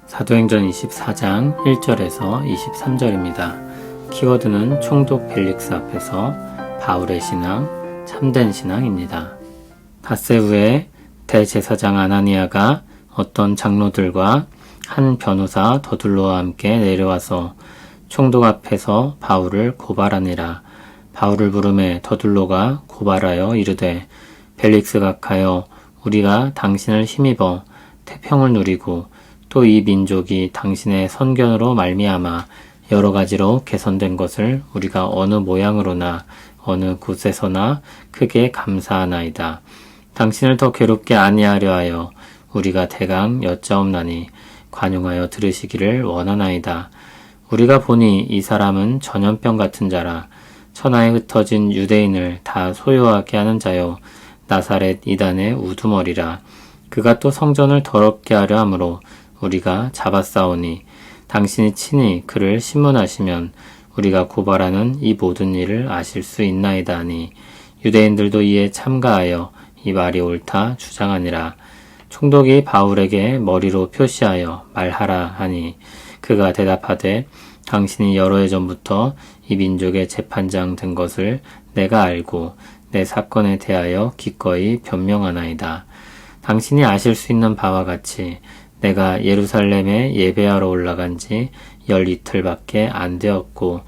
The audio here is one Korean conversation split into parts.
사도행전 24장 1절에서 23절입니다. 키워드는 총독 벨릭스 앞에서 바울의 신앙, 참된 신앙입니다. 닷새 후에 대제사장 아나니아가 어떤 장로들과 한 변호사 더둘로와 함께 내려와서 총독 앞에서 바울을 고발하니라. 바울을 부르매 더둘로가 고발하여 이르되 벨릭스 각하여 우리가 당신을 힘입어 태평을 누리고 또 이 민족이 당신의 선견으로 말미암아 여러 가지로 개선된 것을 우리가 어느 모양으로나 어느 곳에서나 크게 감사하나이다. 당신을 더 괴롭게 아니하려 하여 우리가 대강 여짜옵나니 관용하여 들으시기를 원하나이다. 우리가 보니 이 사람은 전염병 같은 자라. 천하에 흩어진 유대인을 다 소요하게 하는 자요 나사렛 이단의 우두머리라. 그가 또 성전을 더럽게 하려 함으로 우리가 잡아싸우니 당신이 친히 그를 신문하시면 우리가 고발하는 이 모든 일을 아실 수 있나이다 하니 유대인들도 이에 참가하여 이 말이 옳다 주장하니라. 총독이 바울에게 머리로 표시하여 말하라 하니 그가 대답하되 당신이 여러 해 전부터 이 민족의 재판장 된 것을 내가 알고 내 사건에 대하여 기꺼이 변명하나이다. 당신이 아실 수 있는 바와 같이 내가 예루살렘에 예배하러 올라간 지 12틀밖에 안 되었고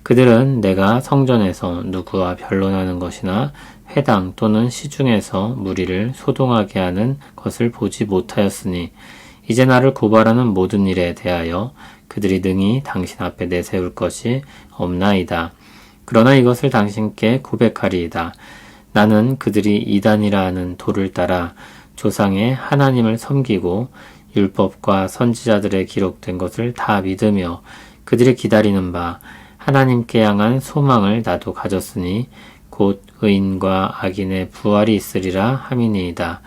그들은 내가 성전에서 누구와 변론하는 것이나 회당 또는 시중에서 무리를 소동하게 하는 것을 보지 못하였으니 이제 나를 고발하는 모든 일에 대하여 그들이 능히 당신 앞에 내세울 것이 없나이다. 그러나 이것을 당신께 고백하리이다. 나는 그들이 이단이라 하는 도를 따라 조상의 하나님을 섬기고 율법과 선지자들의 기록된 것을 다 믿으며 그들이 기다리는 바 하나님께 향한 소망을 나도 가졌으니 곧 의인과 악인의 부활이 있으리라 함이니이다.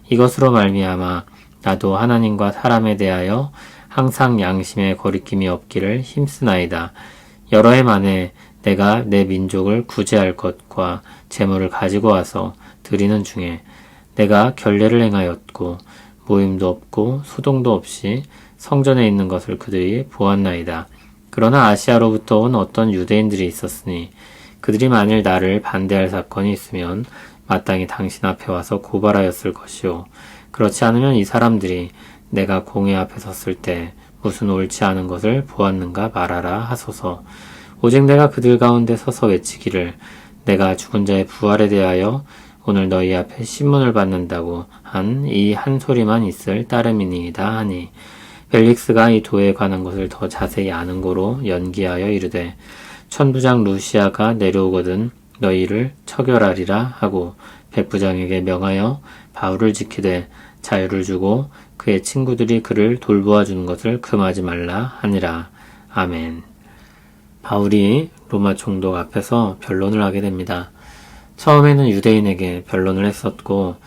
이것으로 말미암아 나도 하나님과 사람에 대하여 항상 양심에 거리낌이 없기를 힘쓰나이다. 여러 해 만에 내가 내 민족을 구제할 것과 재물을 가지고 와서 드리는 중에 내가 결례를 행하였고 모임도 없고 소동도 없이 성전에 있는 것을 그들이 보았나이다. 그러나 아시아로부터 온 어떤 유대인들이 있었으니 그들이 만일 나를 반대할 사건이 있으면 마땅히 당신 앞에 와서 고발하였을 것이요. 그렇지 않으면 이 사람들이 내가 공회 앞에 섰을 때 무슨 옳지 않은 것을 보았는가 말하라 하소서. 오직 내가 그들 가운데 서서 외치기를 내가 죽은 자의 부활에 대하여 오늘 너희 앞에 신문을 받는다고 한 이 한 소리만 있을 따름이니이다 하니 벨릭스가 이 도에 관한 것을 더 자세히 아는 고로 연기하여 이르되 천부장 루시아가 내려오거든 너희를 처결하리라 하고 백부장에게 명하여 바울을 지키되 자유를 주고 그의 친구들이 그를 돌보아 주는 것을 금하지 말라 하니라. 아멘. 바울이 로마 총독 앞에서 변론을 하게 됩니다. 처음에는 유대인에게 변론을 했었고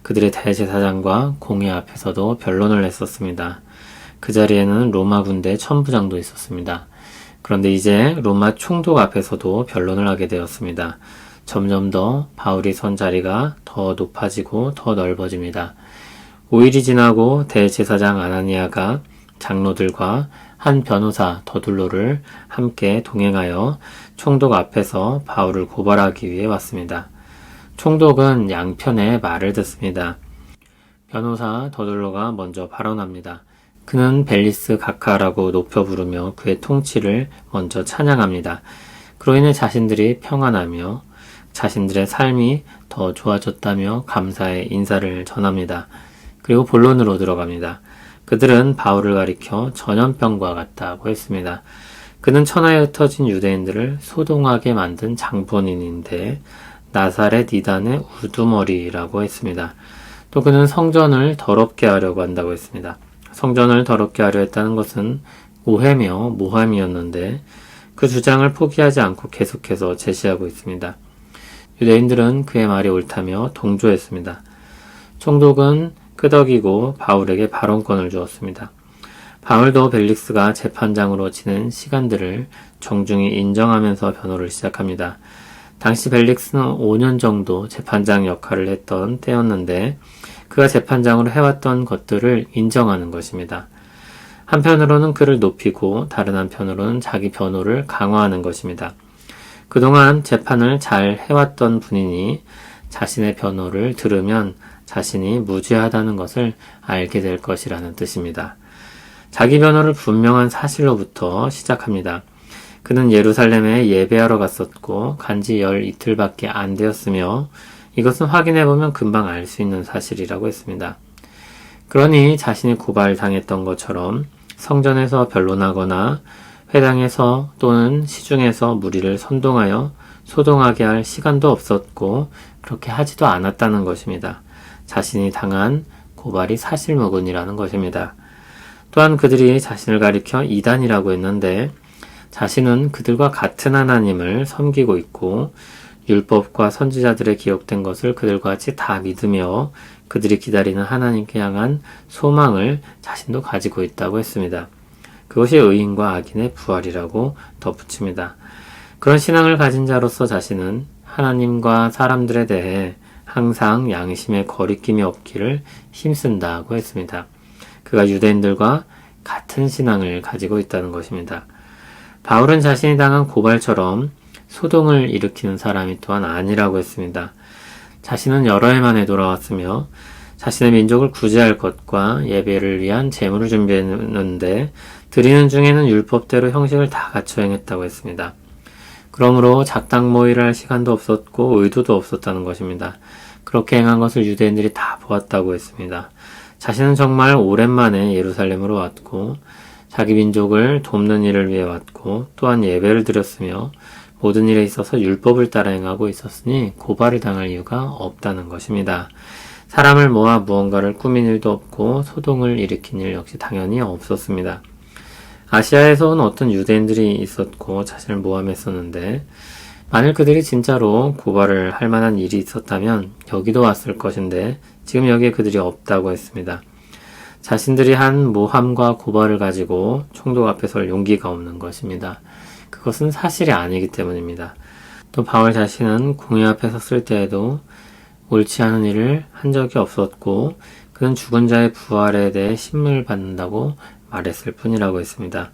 그들의 대제사장과 공회 앞에서도 변론을 했었습니다. 그 자리에는 로마 군대 천부장도 있었습니다. 그런데 이제 로마 총독 앞에서도 변론을 하게 되었습니다. 점점 더 바울이 선 자리가 더 높아지고 더 넓어집니다. 5일이 지나고 대제사장 아나니아가 장로들과 한 변호사 더둘로를 함께 동행하여 총독 앞에서 바울을 고발하기 위해 왔습니다. 총독은 양편의 말을 듣습니다. 변호사 더둘로가 먼저 발언합니다. 그는 벨리스 각하라고 높여 부르며 그의 통치를 먼저 찬양합니다. 그로 인해 자신들이 평안하며 자신들의 삶이 더 좋아졌다며 감사의 인사를 전합니다. 그리고 본론으로 들어갑니다. 그들은 바울을 가리켜 전염병과 같다고 했습니다. 그는 천하에 흩어진 유대인들을 소동하게 만든 장본인인데 나사렛 이단의 우두머리라고 했습니다. 또 그는 성전을 더럽게 하려고 한다고 했습니다. 성전을 더럽게 하려 했다는 것은 오해며 모함이었는데 그 주장을 포기하지 않고 계속해서 제시하고 있습니다. 유대인들은 그의 말이 옳다며 동조했습니다. 총독은 끄덕이고 바울에게 발언권을 주었습니다. 바울도 벨릭스가 재판장으로 지낸 시간들을 정중히 인정하면서 변호를 시작합니다. 당시 벨릭스는 5년 정도 재판장 역할을 했던 때였는데 그가 재판장으로 해왔던 것들을 인정하는 것입니다. 한편으로는 그를 높이고 다른 한편으로는 자기 변호를 강화하는 것입니다. 그동안 재판을 잘 해왔던 분이니 자신의 변호를 들으면 자신이 무죄하다는 것을 알게 될 것이라는 뜻입니다. 자기 변호를 분명한 사실로부터 시작합니다. 그는 예루살렘에 예배하러 갔었고 간지 열 이틀밖에 안 되었으며 이것은 확인해보면 금방 알 수 있는 사실이라고 했습니다. 그러니 자신이 고발당했던 것처럼 성전에서 변론하거나 회당에서 또는 시중에서 무리를 선동하여 소동하게 할 시간도 없었고 그렇게 하지도 않았다는 것입니다. 자신이 당한 고발이 사실무근이라는 것입니다. 또한 그들이 자신을 가리켜 이단이라고 했는데 자신은 그들과 같은 하나님을 섬기고 있고 율법과 선지자들에 기록된 것을 그들과 같이 다 믿으며 그들이 기다리는 하나님께 향한 소망을 자신도 가지고 있다고 했습니다. 그것이 의인과 악인의 부활이라고 덧붙입니다. 그런 신앙을 가진 자로서 자신은 하나님과 사람들에 대해 항상 양심의 거리낌이 없기를 힘쓴다고 했습니다. 그가 유대인들과 같은 신앙을 가지고 있다는 것입니다. 바울은 자신이 당한 고발처럼 소동을 일으키는 사람이 또한 아니라고 했습니다. 자신은 여러 해 만에 돌아왔으며 자신의 민족을 구제할 것과 예배를 위한 제물을 준비했는데 드리는 중에는 율법대로 형식을 다 갖춰 행했다고 했습니다. 그러므로 작당 모의를 할 시간도 없었고 의도도 없었다는 것입니다. 그렇게 행한 것을 유대인들이 다 보았다고 했습니다. 자신은 정말 오랜만에 예루살렘으로 왔고 자기 민족을 돕는 일을 위해 왔고 또한 예배를 드렸으며 모든 일에 있어서 율법을 따라 행하고 있었으니 고발을 당할 이유가 없다는 것입니다. 사람을 모아 무언가를 꾸민 일도 없고 소동을 일으킨 일 역시 당연히 없었습니다. 아시아에서 온 어떤 유대인들이 있었고 자신을 모함했었는데 만일 그들이 진짜로 고발을 할 만한 일이 있었다면 여기도 왔을 것인데 지금 여기에 그들이 없다고 했습니다. 자신들이 한 모함과 고발을 가지고 총독 앞에 설 용기가 없는 것입니다. 그것은 사실이 아니기 때문입니다. 또 바울 자신은 공회 앞에 섰을 때에도 옳지 않은 일을 한 적이 없었고 그는 죽은 자의 부활에 대해 신문을 받는다고 말했을 뿐이라고 했습니다.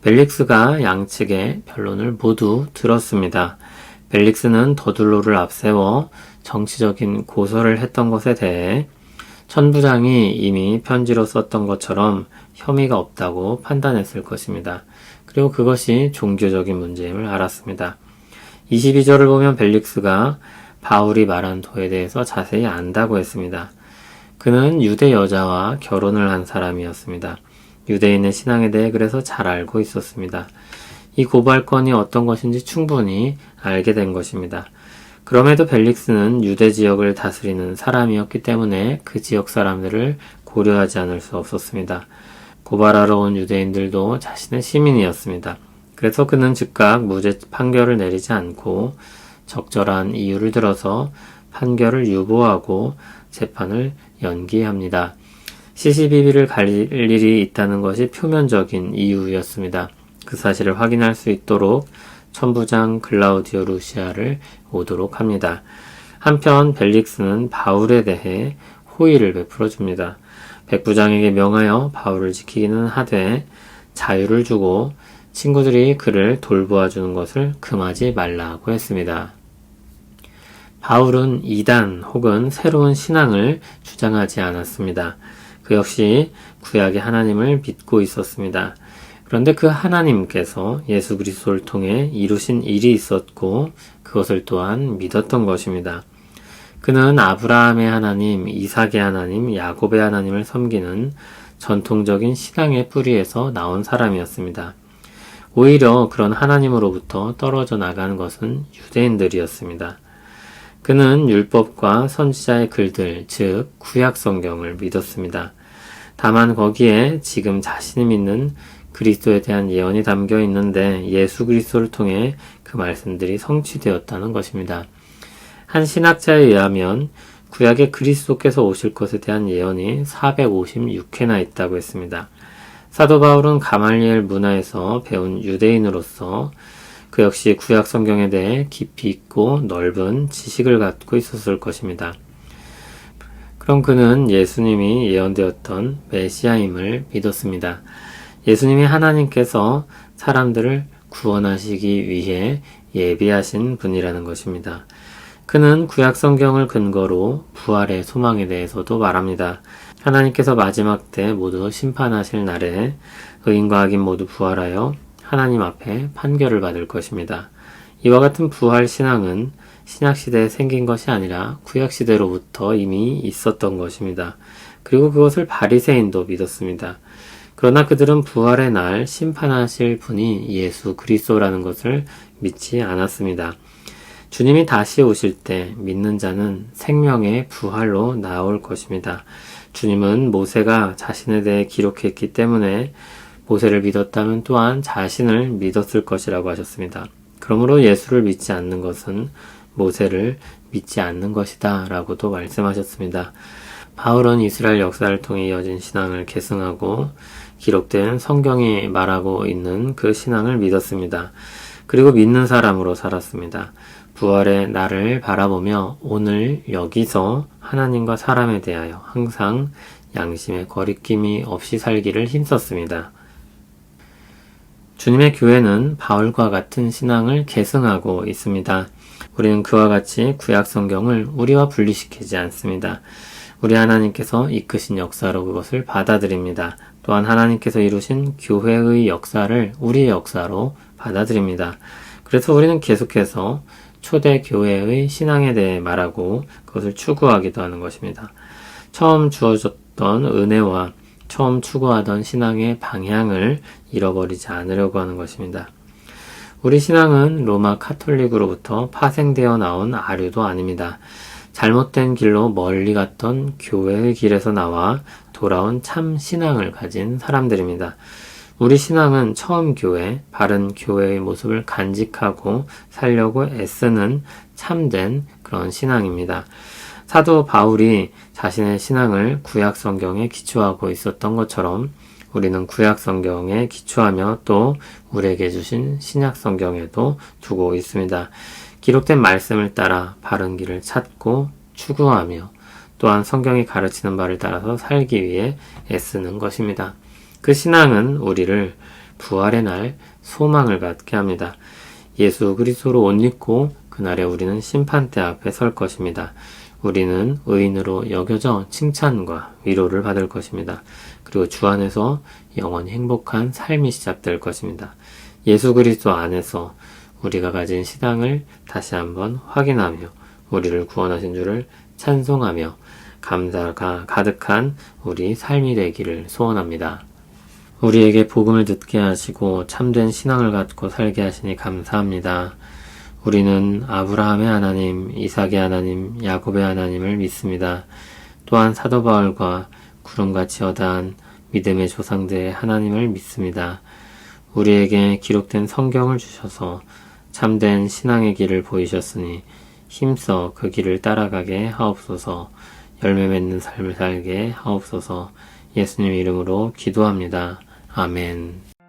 벨릭스가 양측의 변론을 모두 들었습니다. 벨릭스는 더둘로를 앞세워 정치적인 고소를 했던 것에 대해 천부장이 이미 편지로 썼던 것처럼 혐의가 없다고 판단했을 것입니다. 그리고 그것이 종교적인 문제임을 알았습니다. 22절을 보면 벨릭스가 바울이 말한 도에 대해서 자세히 안다고 했습니다. 그는 유대 여자와 결혼을 한 사람이었습니다. 유대인의 신앙에 대해 그래서 잘 알고 있었습니다. 이 고발건이 어떤 것인지 충분히 알게 된 것입니다. 그럼에도 벨릭스는 유대 지역을 다스리는 사람이었기 때문에 그 지역 사람들을 고려하지 않을 수 없었습니다. 고발하러 온 유대인들도 자신의 시민이었습니다. 그래서 그는 즉각 무죄 판결을 내리지 않고 적절한 이유를 들어서 판결을 유보하고 재판을 연기합니다. 시시비비를 가릴 일이 있다는 것이 표면적인 이유였습니다. 그 사실을 확인할 수 있도록 천부장 글라우디오 루시아를 오도록 합니다. 한편 벨릭스는 바울에 대해 호의를 베풀어 줍니다. 백부장에게 명하여 바울을 지키기는 하되 자유를 주고 친구들이 그를 돌보아 주는 것을 금하지 말라고 했습니다. 바울은 이단 혹은 새로운 신앙을 주장하지 않았습니다. 그 역시 구약의 하나님을 믿고 있었습니다. 그런데 그 하나님께서 예수 그리스도를 통해 이루신 일이 있었고 그것을 또한 믿었던 것입니다. 그는 아브라함의 하나님, 이삭의 하나님, 야곱의 하나님을 섬기는 전통적인 신앙의 뿌리에서 나온 사람이었습니다. 오히려 그런 하나님으로부터 떨어져 나간 것은 유대인들이었습니다. 그는 율법과 선지자의 글들, 즉 구약 성경을 믿었습니다. 다만 거기에 지금 자신이 믿는 그리스도에 대한 예언이 담겨 있는데 예수 그리스도를 통해 그 말씀들이 성취되었다는 것입니다. 한 신학자에 의하면 구약에 그리스도께서 오실 것에 대한 예언이 456회나 있다고 했습니다. 사도 바울은 가말리엘 문화에서 배운 유대인으로서 그 역시 구약 성경에 대해 깊이 있고 넓은 지식을 갖고 있었을 것입니다. 그럼 그는 예수님이 예언되었던 메시아임을 믿었습니다. 예수님이 하나님께서 사람들을 구원하시기 위해 예비하신 분이라는 것입니다. 그는 구약 성경을 근거로 부활의 소망에 대해서도 말합니다. 하나님께서 마지막 때 모두 심판하실 날에 의인과 악인 모두 부활하여 하나님 앞에 판결을 받을 것입니다. 이와 같은 부활 신앙은 신약시대에 생긴 것이 아니라 구약시대로부터 이미 있었던 것입니다. 그리고 그것을 바리새인도 믿었습니다. 그러나 그들은 부활의 날 심판하실 분이 예수 그리스도라는 것을 믿지 않았습니다. 주님이 다시 오실 때 믿는 자는 생명의 부활로 나올 것입니다. 주님은 모세가 자신에 대해 기록했기 때문에 모세를 믿었다면 또한 자신을 믿었을 것이라고 하셨습니다. 그러므로 예수를 믿지 않는 것은 모세를 믿지 않는 것이다 라고도 말씀하셨습니다. 바울은 이스라엘 역사를 통해 이어진 신앙을 계승하고 기록된 성경이 말하고 있는 그 신앙을 믿었습니다. 그리고 믿는 사람으로 살았습니다. 부활의 날을 바라보며 오늘 여기서 하나님과 사람에 대하여 항상 양심의 거리낌이 없이 살기를 힘썼습니다. 주님의 교회는 바울과 같은 신앙을 계승하고 있습니다. 우리는 그와 같이 구약 성경을 우리와 분리시키지 않습니다. 우리 하나님께서 이끄신 역사로 그것을 받아들입니다. 또한 하나님께서 이루신 교회의 역사를 우리의 역사로 받아들입니다. 그래서 우리는 계속해서 초대 교회의 신앙에 대해 말하고 그것을 추구하기도 하는 것입니다. 처음 주어졌던 은혜와 처음 추구하던 신앙의 방향을 잃어버리지 않으려고 하는 것입니다. 우리 신앙은 로마 카톨릭으로부터 파생되어 나온 아류도 아닙니다. 잘못된 길로 멀리 갔던 교회의 길에서 나와 돌아온 참 신앙을 가진 사람들입니다. 우리 신앙은 처음 교회, 바른 교회의 모습을 간직하고 살려고 애쓰는 참된 그런 신앙입니다. 사도 바울이 자신의 신앙을 구약 성경에 기초하고 있었던 것처럼 우리는 구약 성경에 기초하며 또 우리에게 주신 신약 성경에도 두고 있습니다. 기록된 말씀을 따라 바른 길을 찾고 추구하며 또한 성경이 가르치는 바를 따라서 살기 위해 애쓰는 것입니다. 그 신앙은 우리를 부활의 날 소망을 갖게 합니다. 예수 그리스도로 옷 입고 그날에 우리는 심판대 앞에 설 것입니다. 우리는 의인으로 여겨져 칭찬과 위로를 받을 것입니다. 그리고 주 안에서 영원히 행복한 삶이 시작될 것입니다. 예수 그리스도 안에서 우리가 가진 신앙을 다시 한번 확인하며 우리를 구원하신 주를 찬송하며 감사가 가득한 우리 삶이 되기를 소원합니다. 우리에게 복음을 듣게 하시고 참된 신앙을 갖고 살게 하시니 감사합니다. 우리는 아브라함의 하나님, 이삭의 하나님, 야곱의 하나님을 믿습니다. 또한 사도 바울과 구름같이 어다한 믿음의 조상들의 하나님을 믿습니다. 우리에게 기록된 성경을 주셔서 참된 신앙의 길을 보이셨으니 힘써 그 길을 따라가게 하옵소서. 열매 맺는 삶을 살게 하옵소서. 예수님 이름으로 기도합니다. 아멘.